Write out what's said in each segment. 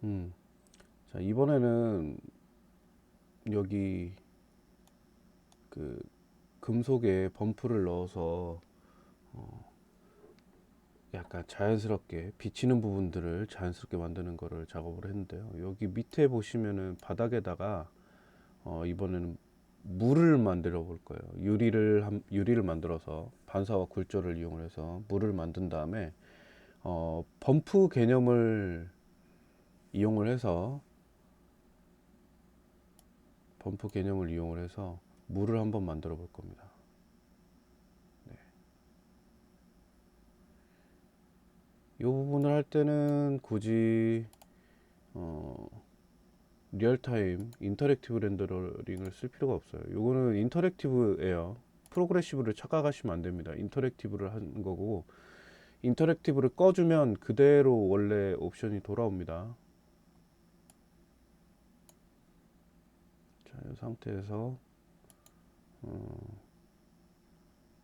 음. 자, 이번에는 여기 그 금속에 범프를 넣어서 약간 자연스럽게 비치는 부분들을 자연스럽게 만드는 거를 작업을 했는데요. 여기 밑에 보시면은 바닥에다가 이번에는 물을 만들어 볼 거예요. 유리를 만들어서 반사와 굴절을 이용해서 물을 만든 다음에 범프 개념을 이용을 해서 물을 한번 만들어 볼 겁니다. 이 부분을 할 때는 굳이 어, 리얼타임 인터랙티브 렌더링을 쓸 필요가 없어요. 요거는 인터랙티브예요. 프로그레시브를 착각하시면 안 됩니다. 인터랙티브를 한 거고, 인터랙티브를 꺼주면 그대로 원래 옵션이 돌아옵니다. 자, 이 상태에서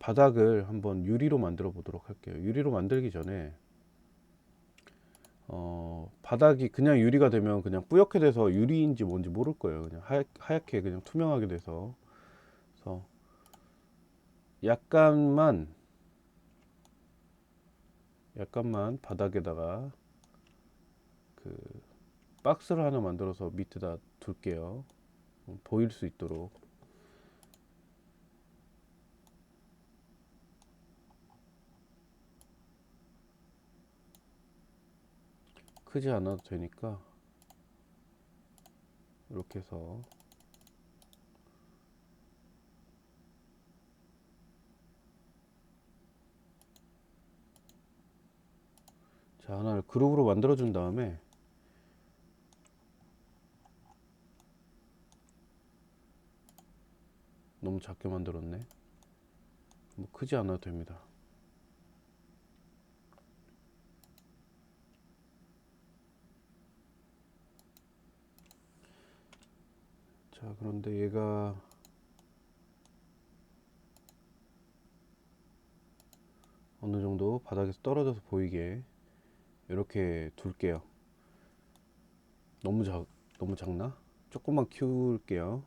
바닥을 한번 유리로 만들어 보도록 할게요. 유리로 만들기 전에 바닥이 그냥 유리가 되면 그냥 뿌옇게 돼서 유리인지 뭔지 모를 거예요. 그냥 하얗게 그냥 투명하게 돼서. 그래서 약간만 바닥에다가 그 박스를 하나 만들어서 밑에다 둘게요. 보일 수 있도록. 크지 않아도 되니까 이렇게 해서. 자, 하나를 그룹으로 만들어 준 다음에 너무 작게 만들었네. 뭐 크지 않아도 됩니다. 자, 그런데 얘가 어느 정도 바닥에서 떨어져서 보이게 이렇게 둘게요. 너무 너무 작나? 조금만 키울게요.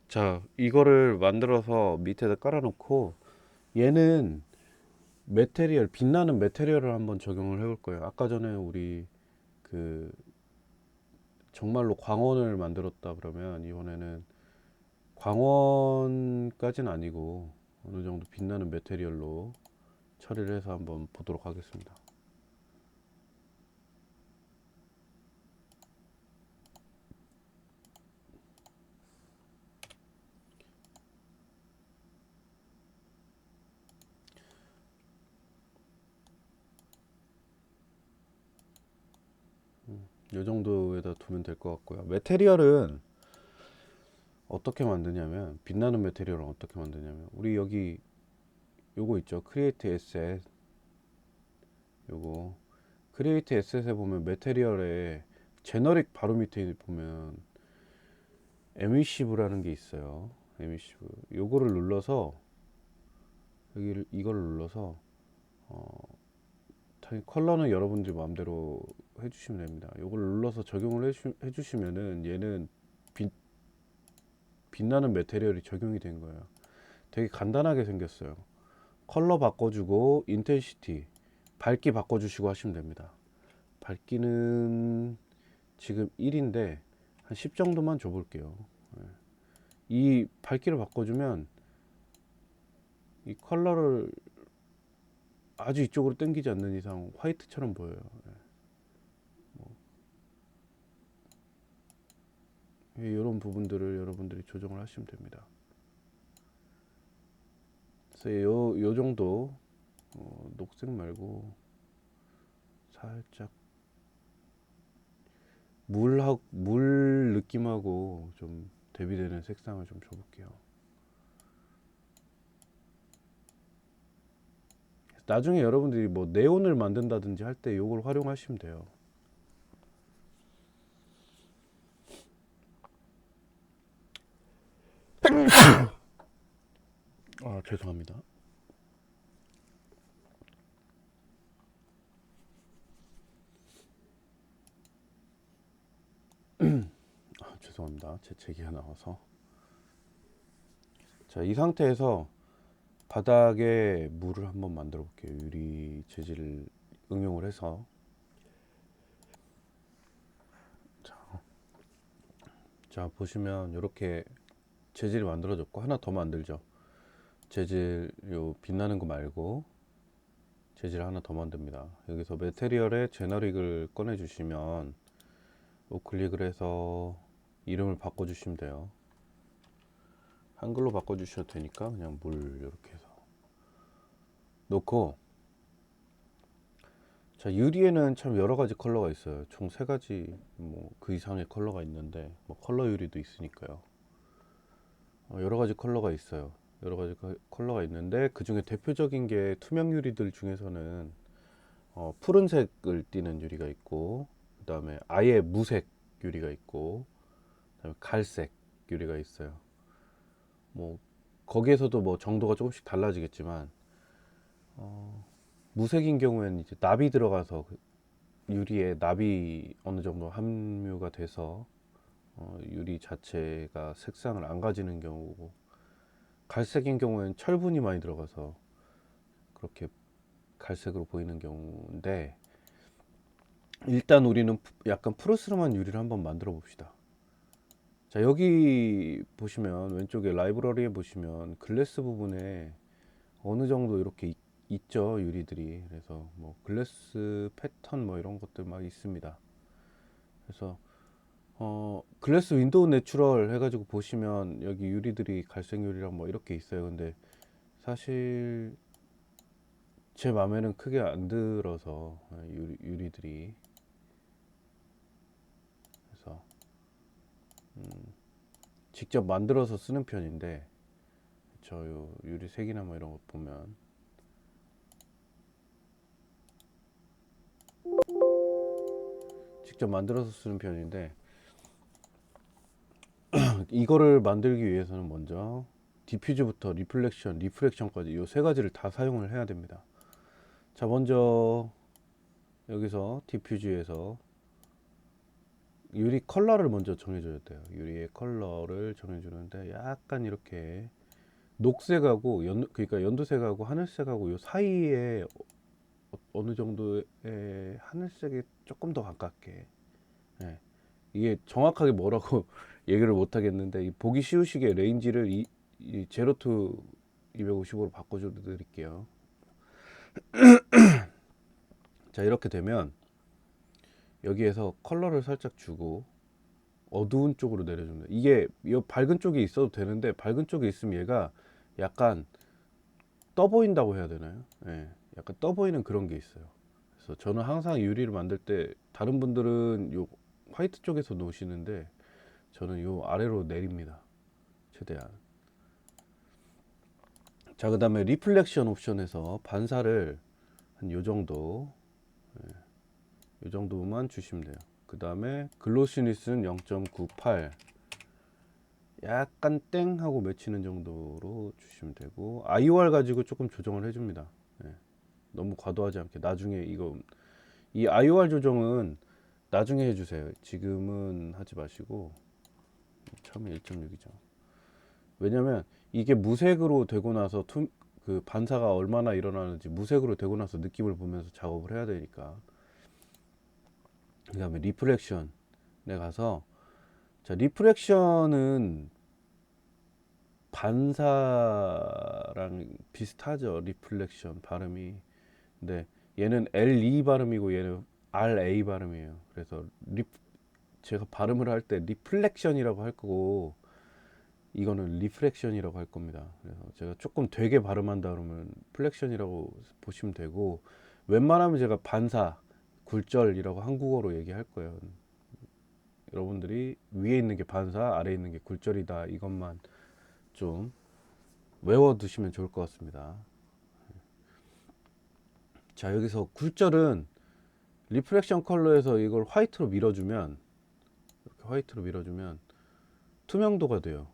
자, 이거를 만들어서 밑에다 깔아놓고 얘는 빛나는 메테리얼을 한번 적용을 해볼 거예요. 아까 전에 우리 그 정말로 광원을 만들었다 그러면 이번에는 광원까지는 아니고 어느 정도 빛나는 메테리얼로 처리를 해서 한번 보도록 하겠습니다. 이 정도에다 두면 될 것 같고요. 메테리얼은 어떻게 만드냐면 빛나는 메테리얼은 어떻게 만드냐면 우리 여기 요거 있죠. 크리에이트 에셋. 요거 크리에이트 에셋에 보면 메테리얼에 제너릭 바로 밑에 보면 에미시브라는 게 있어요. 에미시브. 요거를 눌러서 여기를 이걸 눌러서 당연히 컬러는 여러분들 마음대로 해주시면 됩니다. 요걸 눌러서 적용을 해주시면은 얘는 빛, 빛나는 메테리얼이 적용이 된 거예요. 되게 간단하게 생겼어요. 컬러 바꿔주고 인텐시티 밝기 바꿔주시고 하시면 됩니다. 밝기는 지금 1인데 한 10 정도만 줘볼게요. 이 밝기를 바꿔주면 이 컬러를 아주 이쪽으로 당기지 않는 이상 화이트처럼 보여요. 이런 부분들을 여러분들이 조정을 하시면 됩니다. 그래서 요 정도 녹색 말고 살짝 물 느낌하고 좀 대비되는 색상을 좀 줘볼게요. 나중에 여러분들이 뭐 네온을 만든다든지 할 때 이걸 활용하시면 돼요. 아, 죄송합니다. 죄송합니다. 재채기가 나와서. 자, 이 상태에서 바닥에 물을 한번 만들어 볼게요. 유리 재질을 응용을 해서. 자, 보시면 이렇게 재질이 만들어졌고, 하나 더 만들죠. 재질 요 빛나는 거 말고 재질 하나 더 만듭니다. 여기서 매테리얼에 제너릭을 꺼내 주시면 우클릭을 해서 이름을 바꿔 주시면 돼요. 한글로 바꿔 주셔도 되니까 그냥 물 이렇게 해서 놓고, 자, 유리에는 참 여러 가지 컬러가 있어요. 총 세 가지 뭐 그 이상의 컬러가 있는데, 뭐 컬러 유리도 있으니까요. 여러 가지 컬러가 있어요. 여러 가지 컬러가 있는데 그 중에 대표적인 게 투명 유리들 중에서는 푸른색을 띠는 유리가 있고, 그 다음에 아예 무색 유리가 있고, 그다음에 갈색 유리가 있어요. 뭐 거기에서도 뭐 정도가 조금씩 달라지겠지만, 무색인 경우에는 이제 납이 들어가서 유리에 납이 어느 정도 함유가 돼서 유리 자체가 색상을 안 가지는 경우고, 갈색인 경우에는 철분이 많이 들어가서 그렇게 갈색으로 보이는 경우인데, 일단 우리는 약간 푸르스름한 유리를 한번 만들어 봅시다. 자, 여기 보시면 왼쪽에 라이브러리에 보시면 글래스 부분에 어느 정도 이렇게 있죠, 유리들이. 그래서 뭐 글래스 패턴 뭐 이런 것들 막 있습니다. 그래서 글래스 윈도우 내추럴 해가지고 보시면 여기 유리들이 갈색 유리랑 뭐 이렇게 있어요. 근데 사실 제 마음에는 크게 안 들어서 유리들이. 그래서 직접 만들어서 쓰는 편인데, 저 유리 색이나 뭐 이런 거 보면 직접 만들어서 쓰는 편인데, 이거를 만들기 위해서는 먼저 디퓨즈부터 리플렉션, 리프렉션까지 이 세 가지를 다 사용을 해야 됩니다. 자, 먼저 여기서 디퓨즈에서 유리 컬러를 먼저 정해줘야 돼요. 유리의 컬러를 정해주는데, 약간 이렇게 녹색하고 그러니까 연두색하고 하늘색하고 요 사이에 어느 정도의 하늘색에 조금 더 가깝게. 예. 이게 정확하게 뭐라고 얘기를 못 하겠는데, 보기 쉬우시게 레인지를 이 제로 투 250으로 바꿔줘 드릴게요. 자, 이렇게 되면 여기에서 컬러를 살짝 주고 어두운 쪽으로 내려줍니다. 이게 이 밝은 쪽에 있어도 되는데, 밝은 쪽에 있으면 얘가 약간 떠 보인다고 해야 되나요? 예, 약간 떠 보이는 그런 게 있어요. 그래서 저는 항상 유리를 만들 때, 다른 분들은 요 화이트 쪽에서 놓으시는데 저는 요 아래로 내립니다. 최대한. 자, 그 다음에 리플렉션 옵션에서 반사를 한 요 정도, 요 정도만 주시면 돼요. 그 다음에 글로시니스는 0.98, 약간 땡 하고 맺히는 정도로 주시면 되고, IOR 가지고 조금 조정을 해줍니다. 예, 너무 과도하지 않게. 나중에 이 IOR 조정은 나중에 해주세요. 지금은 하지 마시고. 처음에 1.6이죠. 왜냐면 이게 무색으로 되고 나서 그 반사가 얼마나 일어나는지 무색으로 되고 나서 느낌을 보면서 작업을 해야 되니까. 그 다음에 리프렉션에 가서, 자, 리프렉션은 반사랑 비슷하죠. 리플렉션 발음이. 근데 얘는 LE 발음이고 얘는 RA 발음이에요. 그래서 제가 발음을 할 때 리플렉션이라고 할 거고, 이거는 리프렉션이라고 할 겁니다. 그래서 제가 조금 되게 발음한다 그러면 플렉션이라고 보시면 되고, 웬만하면 제가 반사, 굴절이라고 한국어로 얘기할 거예요. 여러분들이 위에 있는 게 반사, 아래에 있는 게 굴절이다, 이것만 좀 외워두시면 좋을 것 같습니다. 자, 여기서 굴절은 리프렉션 컬러에서 이걸 화이트로 밀어주면, 이렇게 화이트로 밀어주면 투명도가 돼요.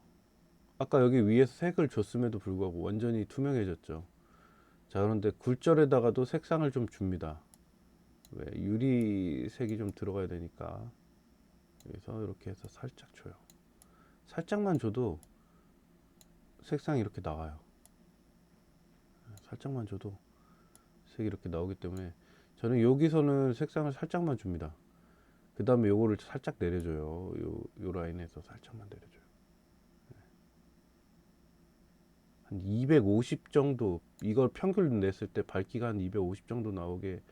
아까 여기 위에서 색을 줬음에도 불구하고 완전히 투명해졌죠. 자, 그런데 굴절에다가도 색상을 좀 줍니다. 왜? 유리색이 좀 들어가야 되니까. 그래서 이렇게 해서 살짝 줘요. 살짝만 줘도 색상이 이렇게 나와요. 살짝만 줘도 색이 이렇게 나오기 때문에 저는 여기서는 색상을 살짝만 줍니다. 그 다음에 요거를 살짝 내려줘요. 요 라인에서 살짝만 내려줘요. 한 250 정도, 이걸 평균 냈을 때 밝기가 한 250 정도 나오게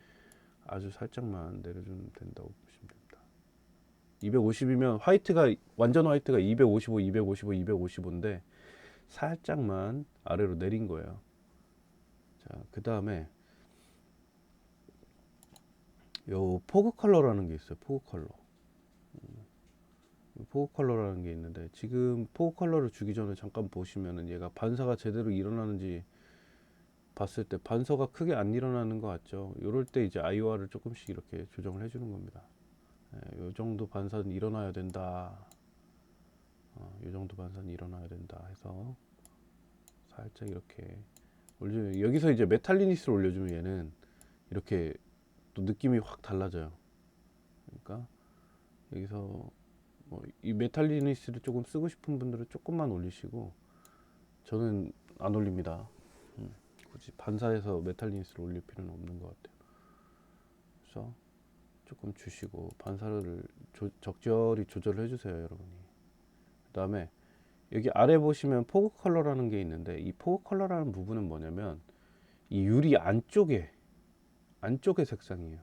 아주 살짝만 내려주면 된다고 보시면 됩니다. 250이면 화이트가, 완전 화이트가 255, 255, 255인데 살짝만 아래로 내린 거예요. 자, 그 다음에 요 포그 컬러라는 게 있어요. 포그 컬러. 포그 컬러라는 게 있는데, 지금 포그 컬러를 주기 전에 잠깐 보시면은 얘가 반사가 제대로 일어나는지 봤을 때 반사가 크게 안 일어나는 것 같죠. 이럴 때 이제 IOR을 조금씩 이렇게 조정을 해주는 겁니다. 요 정도 반사는 일어나야 된다. 요 정도 반사는 일어나야 된다 해서 살짝 이렇게 올려주면, 여기서 이제 메탈리니스를 올려주면 얘는 이렇게 또 느낌이 확 달라져요. 그러니까 여기서 뭐 이 메탈리니스를 조금 쓰고 싶은 분들은 조금만 올리시고, 저는 안 올립니다. 굳이 반사해서 메탈리니스를 올릴 필요는 없는 것 같아요. 그래서 조금 주시고 반사를 적절히 조절을 해주세요, 여러분이. 그 다음에 여기 아래 보시면 포그 컬러라는 게 있는데, 이 포그 컬러라는 부분은 뭐냐면 이 유리 안쪽에 색상이에요.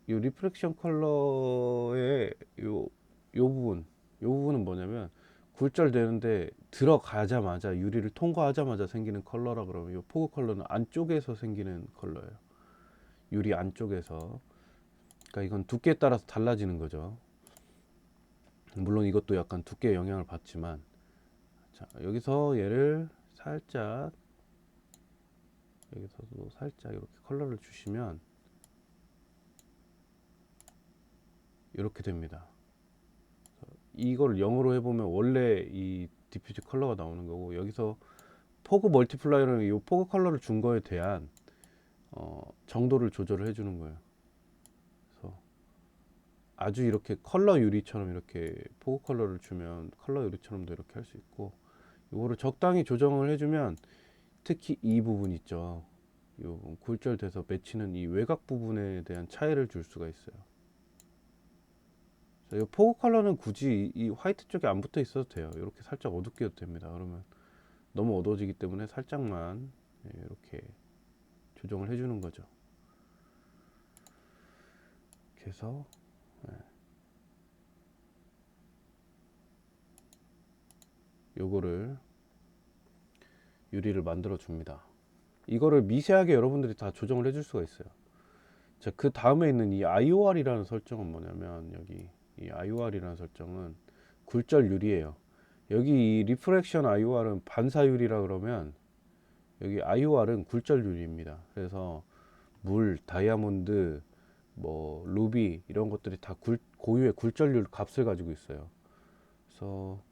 이 리프렉션 컬러의 요 부분은 뭐냐면 굴절되는데 들어가자마자, 유리를 통과하자마자 생기는 컬러라 그러면, 이 포그 컬러는 안쪽에서 생기는 컬러예요. 유리 안쪽에서. 그러니까 이건 두께에 따라서 달라지는 거죠. 물론 이것도 약간 두께에 영향을 받지만, 자, 여기서 얘를 살짝, 여기서도 살짝 이렇게 컬러를 주시면 이렇게 됩니다. 이걸 0으로 해보면 원래 이 디퓨즈 컬러가 나오는 거고, 여기서 포그 멀티플라이어는 이 포그 컬러를 준 거에 대한 정도를 조절을 해주는 거예요. 그래서 아주 이렇게 컬러 유리처럼 이렇게 포그 컬러를 주면 컬러 유리처럼도 이렇게 할 수 있고, 이거를 적당히 조정을 해주면 특히 이 부분 있죠. 요 굴절돼서 맺히는 이 외곽 부분에 대한 차이를 줄 수가 있어요. 이 포그 컬러는 굳이 이 화이트 쪽에 안 붙어 있어도 돼요. 이렇게 살짝 어둡게 해도 됩니다. 그러면 너무 어두워지기 때문에 살짝만 이렇게 조정을 해주는 거죠. 그래서 요거를 유리를 만들어 줍니다. 이거를 미세하게 여러분들이 다 조정을 해줄 수가 있어요. 자, 그 다음에 있는 이 IOR이라는 설정은 뭐냐면, 여기 이 IOR이라는 설정은 굴절 유리예요. 여기 이 리프렉션 IOR은 반사 유리라 그러면, 여기 IOR은 굴절 유리입니다. 그래서 물, 다이아몬드, 뭐 루비 이런 것들이 다 고유의 굴절률 값을 가지고 있어요. 그래서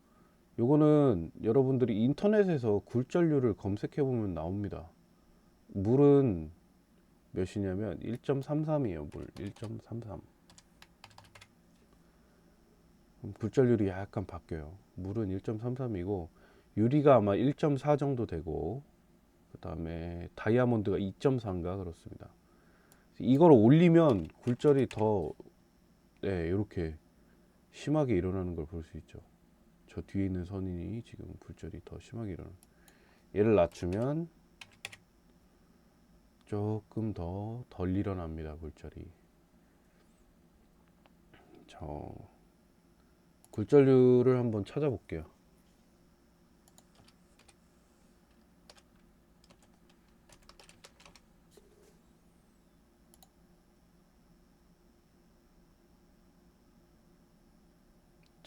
요거는 여러분들이 인터넷에서 굴절률을 검색해 보면 나옵니다. 물은 몇이냐면 1.33이에요. 물 1.33. 굴절률이 약간 바뀌어요. 물은 1.33이고 유리가 아마 1.4 정도 되고, 그 다음에 다이아몬드가 2.4인가 그렇습니다. 이걸 올리면 굴절이 더 이렇게 심하게 일어나는 걸 볼 수 있죠. 저 뒤에 있는 선이 지금 굴절이 더 심하게 일어나. 얘를 낮추면 조금 더 덜 일어납니다, 굴절이. 저 굴절률을 한번 찾아볼게요.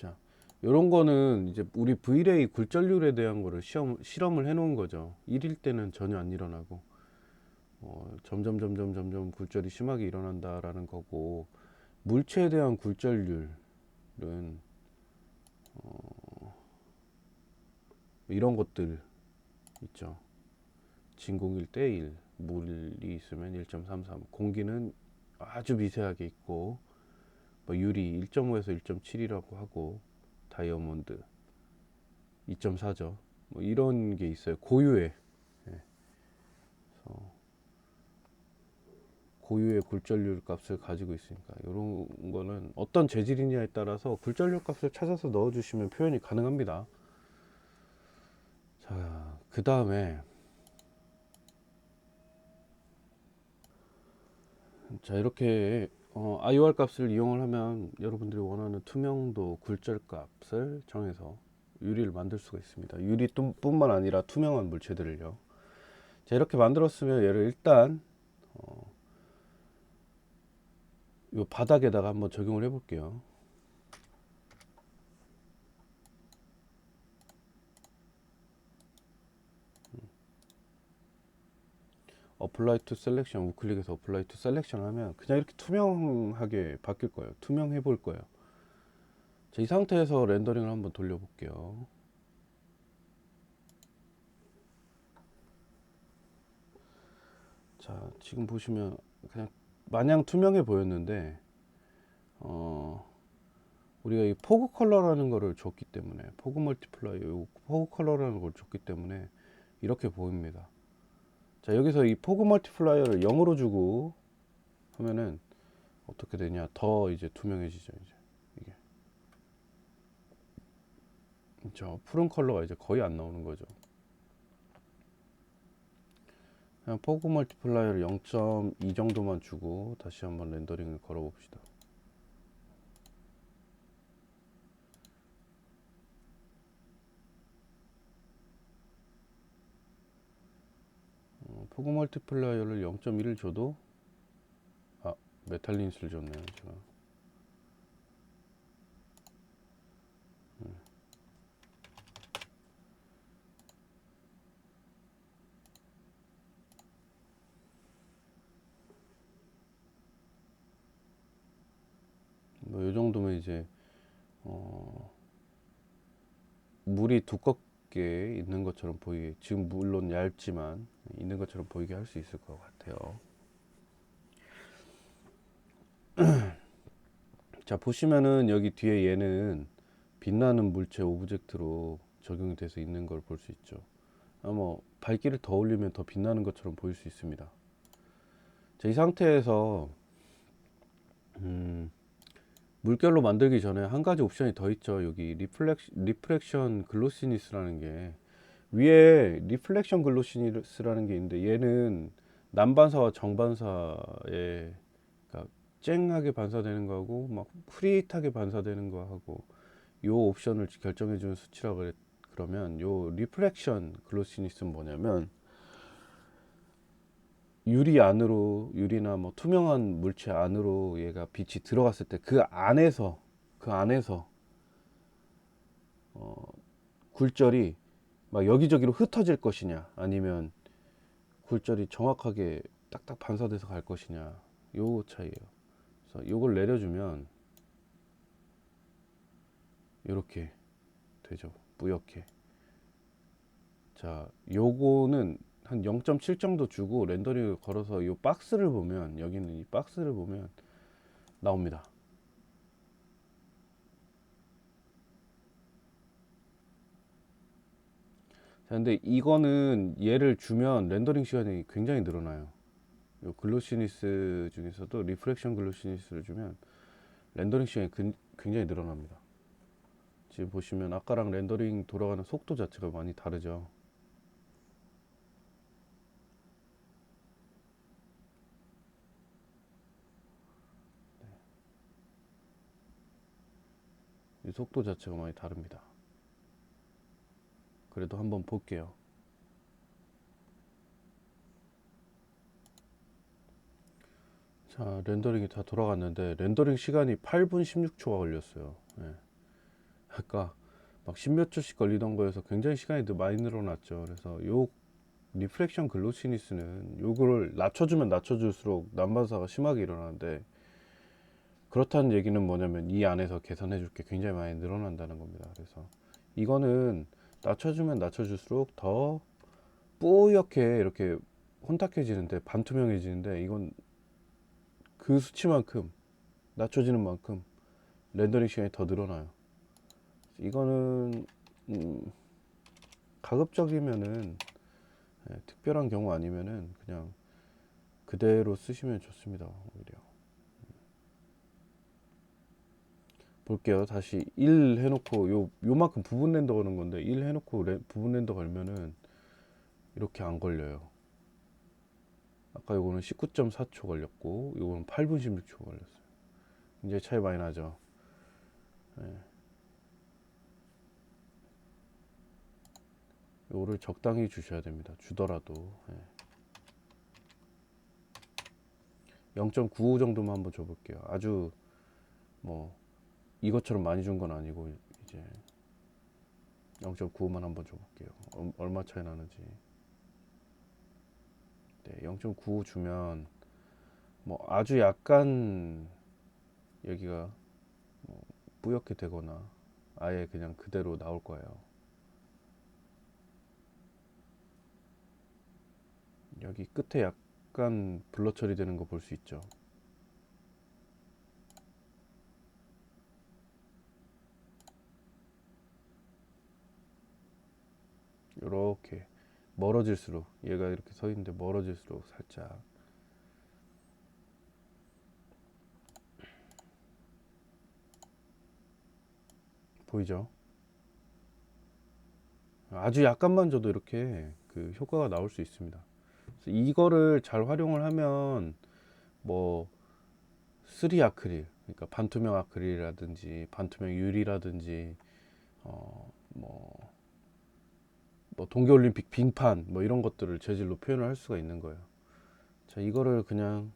자, 요런 거는 이제 우리 V레이 굴절률에 대한 거를 실험을 해 놓은 거죠. 1일 때는 전혀 안 일어나고 점점 굴절이 심하게 일어난다라는 거고, 물체에 대한 굴절률은 이런 것들 있죠. 진공일 대 1, 물이 있으면 1.33, 공기는 아주 미세하게 있고, 뭐 유리 1.5에서 1.7이라고 하고, 다이아몬드 2.4죠. 뭐 이런 게 있어요. 고유의 고유의 굴절률 값을 가지고 있으니까, 이런 거는 어떤 재질이냐에 따라서 굴절률 값을 찾아서 넣어주시면 표현이 가능합니다. 자, 그 다음에 자, 이렇게 IOR 값을 이용을 하면 여러분들이 원하는 투명도 굴절 값을 정해서 유리를 만들 수가 있습니다. 유리 뿐만 아니라 투명한 물체들을요. 자, 이렇게 만들었으면 얘를 일단 이 바닥에다가 한번 적용을 해 볼게요. 어플라이 투 셀렉션, 우클릭해서 어플라이 투 셀렉션 하면 그냥 이렇게 투명하게 바뀔 거예요. 투명해 볼 거예요. 자, 이 상태에서 렌더링을 한번 돌려 볼게요. 자, 지금 보시면 그냥 마냥 투명해 보였는데 우리가 이 포그 컬러라는 거를 줬기 때문에, 포그 멀티플라이어, 포그 컬러라는 걸 줬기 때문에 이렇게 보입니다. 자, 여기서 이 포그 멀티플라이어를 0으로 주고 하면은 어떻게 되냐, 더 이제 투명해지죠. 이제 이게 저 푸른 컬러가 이제 거의 안 나오는 거죠. 그냥 포그 멀티플라이어를 0.2 정도만 주고 다시 한번 렌더링을 걸어 봅시다. 포그 멀티플라이어를 0.1을 줘도, 메탈린스를 줬네요 제가. 뭐 이 정도면 이제 물이 두껍게 있는 것처럼 보이게, 지금 물론 얇지만 있는 것처럼 보이게 할 수 있을 것 같아요. 자, 보시면은 여기 뒤에 얘는 빛나는 물체 오브젝트로 적용이 돼서 있는 걸 볼 수 있죠. 뭐 밝기를 더 올리면 더 빛나는 것처럼 보일 수 있습니다. 자, 이 상태에서 물결로 만들기 전에 한 가지 옵션이 더 있죠. 여기 리플렉션 글로시니스라는 게, 위에 리플렉션 글로시니스라는 게 있는데, 얘는 난반사와 정반사에, 그러니까 쨍하게 반사되는 거하고 막 흐릿하게 반사되는 거하고, 요 옵션을 결정해 주는 수치라고 그러면, 요 리플렉션 글로시니스는 뭐냐면, 유리 안으로, 유리나 뭐 투명한 물체 안으로 얘가 빛이 들어갔을 때 그 안에서 굴절이 막 여기저기로 흩어질 것이냐, 아니면 굴절이 정확하게 딱딱 반사돼서 갈 것이냐, 요 차이예요. 그래서 요걸 내려주면 이렇게 되죠. 뿌옇게. 자, 요거는 한 0.7 정도 주고 렌더링을 걸어서 이 박스를 보면, 여기는 이 박스를 보면 나옵니다. 자, 근데 이거는 얘를 주면 렌더링 시간이 굉장히 늘어나요. 요 글로시니스 중에서도 리프렉션 글로시니스를 주면 렌더링 시간이 굉장히 늘어납니다. 지금 보시면 아까랑 렌더링 돌아가는 속도 자체가 많이 다르죠. 이 속도 자체가 많이 다릅니다. 그래도 한번 볼게요. 자, 렌더링이 다 돌아갔는데 렌더링 시간이 8분 16초가 걸렸어요. 네. 아까 막 십몇 초씩 걸리던 거에서 굉장히 시간이 더 많이 늘어났죠. 그래서 요 리프렉션 글로시니스는 요거를 낮춰주면 낮춰줄수록 난반사가 심하게 일어나는데, 그렇다는 얘기는 뭐냐면 이 안에서 개선해 줄 게 굉장히 많이 늘어난다는 겁니다. 그래서 이거는 낮춰주면 낮춰줄수록 더 뿌옇게 이렇게 혼탁해지는데, 반투명해지는데, 이건 그 수치만큼, 낮춰지는 만큼 렌더링 시간이 더 늘어나요. 이거는 가급적이면은, 특별한 경우 아니면은 그냥 그대로 쓰시면 좋습니다. 오히려 볼게요. 다시 1 해놓고 요만큼 부분 렌더 거는 건데, 1 해놓고 부분 렌더 걸면은 이렇게 안 걸려요. 아까 요거는 19.4초 걸렸고 요거는 8분 16초 걸렸어요. 이제 차이 많이 나죠. 요거를 적당히 주셔야 됩니다. 주더라도 0.95 정도만 한번 줘볼게요. 아주 뭐 이것처럼 많이 준 건 아니고, 이제 0.95만 한번 줘볼게요. 얼마 차이 나는지. 네, 0.95 주면 뭐 아주 약간 여기가 뭐 뿌옇게 되거나 아예 그냥 그대로 나올 거예요. 여기 끝에 약간 블러 처리되는 거 볼 수 있죠. 이렇게 멀어질수록, 얘가 이렇게 서 있는데 멀어질수록 살짝 보이죠? 아주 약간만 줘도 이렇게 그 효과가 나올 수 있습니다. 그래서 이거를 잘 활용을 하면 뭐 3 아크릴, 그러니까 반투명 아크릴이라든지 반투명 유리라든지 뭐 동계올림픽 빙판 뭐 이런 것들을 재질로 표현을 할 수가 있는 거예요. 자, 이거를 그냥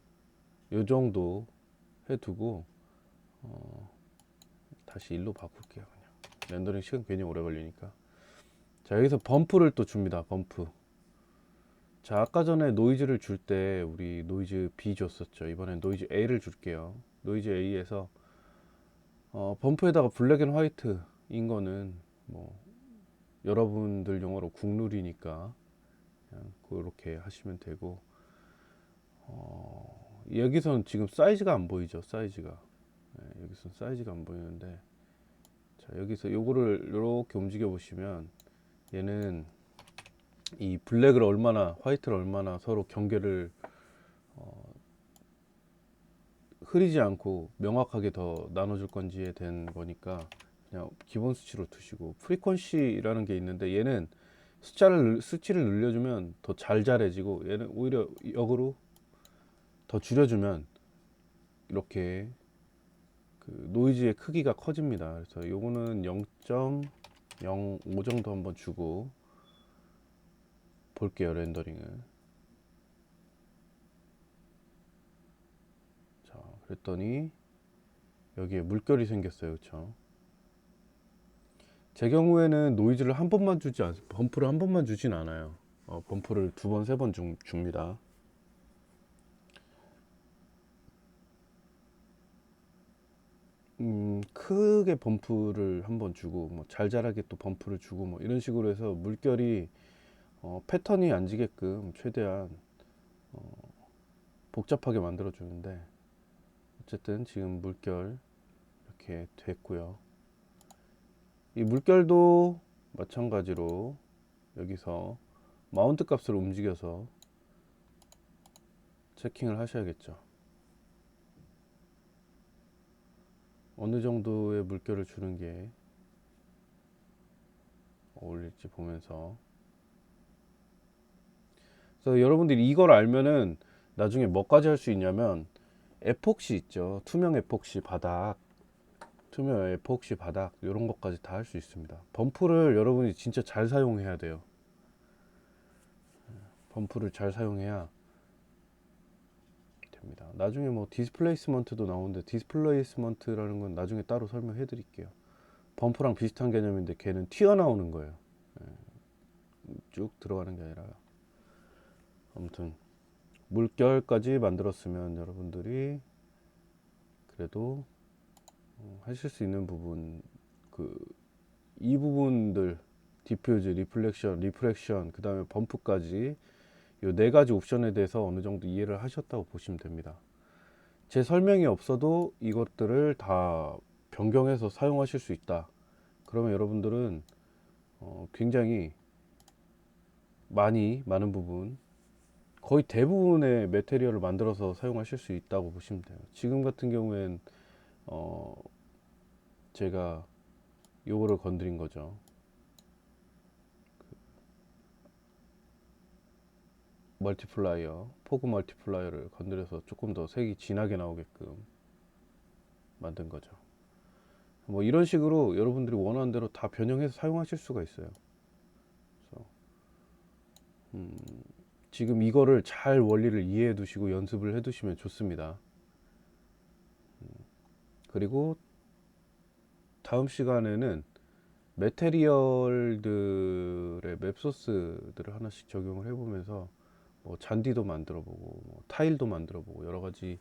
요 정도 해두고 다시 일로 바꿀게요. 그냥 렌더링 시간 괜히 오래 걸리니까. 자, 여기서 범프를 또 줍니다. 범프. 자, 아까 전에 노이즈를 줄 때 우리 노이즈 B 줬었죠. 이번엔 노이즈 A를 줄게요. 노이즈 A에서 범프에다가 블랙 앤 화이트인 거는 뭐 여러분들 용어로 국룰이니까 그냥 그렇게 하시면 되고, 여기서는 지금 사이즈가 안 보이죠. 사이즈가, 여기서 사이즈가 안 보이는데, 자, 여기서 요거를 이렇게 움직여 보시면 얘는 이 블랙을 얼마나, 화이트를 얼마나 서로 경계를 흐리지 않고 명확하게 더 나눠줄 건지에 대한 거니까 그냥 기본 수치로 두시고, 프리퀀시라는 게 있는데 얘는 수치를 늘려주면 더 잘 잘해지고, 얘는 오히려 역으로 더 줄여주면 이렇게 그 노이즈의 크기가 커집니다. 그래서 요거는 0.05 정도 한번 주고 볼게요. 렌더링을. 자, 그랬더니 여기에 물결이 생겼어요. 그쵸? 제 경우에는 노이즈를 한 번만 주지 않습니다. 범프를 한 번만 주진 않아요. 범프를 두 번, 세 번 줍니다. 크게 범프를 한 번 주고, 뭐 잘잘하게 또 범프를 주고, 뭐 이런 식으로 해서 물결이 패턴이 안 지게끔 최대한 복잡하게 만들어 주는데, 어쨌든 지금 물결 이렇게 됐고요. 이 물결도 마찬가지로 여기서 마운트 값을 움직여서 체킹을 하셔야겠죠. 어느 정도의 물결을 주는 게 어울릴지 보면서. 그래서 여러분들이 이걸 알면은 나중에 뭐까지 할 수 있냐면, 에폭시 있죠. 투명 에폭시 바닥, 투명 에폭시 바닥, 이런 것까지 다 할 수 있습니다. 범프를 여러분이 진짜 잘 사용해야 돼요. 범프를 잘 사용해야 됩니다. 나중에 뭐 디스플레이스먼트도 나오는데, 디스플레이스먼트라는 건 나중에 따로 설명해 드릴게요. 범프랑 비슷한 개념인데 걔는 튀어나오는 거예요. 쭉 들어가는 게 아니라. 아무튼 물결까지 만들었으면 여러분들이 그래도 하실 수 있는 부분, 그 이 부분들, 디퓨즈, 리플렉션, 리프렉션, 그 다음에 범프까지 이 네 가지 옵션에 대해서 어느 정도 이해를 하셨다고 보시면 됩니다. 제 설명이 없어도 이것들을 다 변경해서 사용하실 수 있다. 그러면 여러분들은 굉장히 많은 부분, 거의 대부분의 매테리얼을 만들어서 사용하실 수 있다고 보시면 돼요. 지금 같은 경우엔 제가 요거를 건드린 거죠. 멀티플라이어, 포그 멀티플라이어를 건드려서 조금 더 색이 진하게 나오게끔 만든 거죠. 뭐 이런 식으로 여러분들이 원하는 대로 다 변형해서 사용하실 수가 있어요. 그래서 지금 이거를 잘 원리를 이해해 두시고 연습을 해 두시면 좋습니다. 그리고 다음 시간에는 매테리얼들의 맵소스들을 하나씩 적용을 해보면서 뭐 잔디도 만들어 보고 뭐 타일도 만들어 보고 여러 가지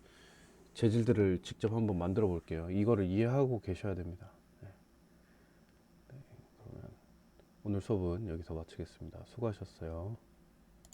재질들을 직접 한번 만들어 볼게요. 이거를 이해하고 계셔야 됩니다. 네. 그러면 오늘 수업은 여기서 마치겠습니다. 수고하셨어요.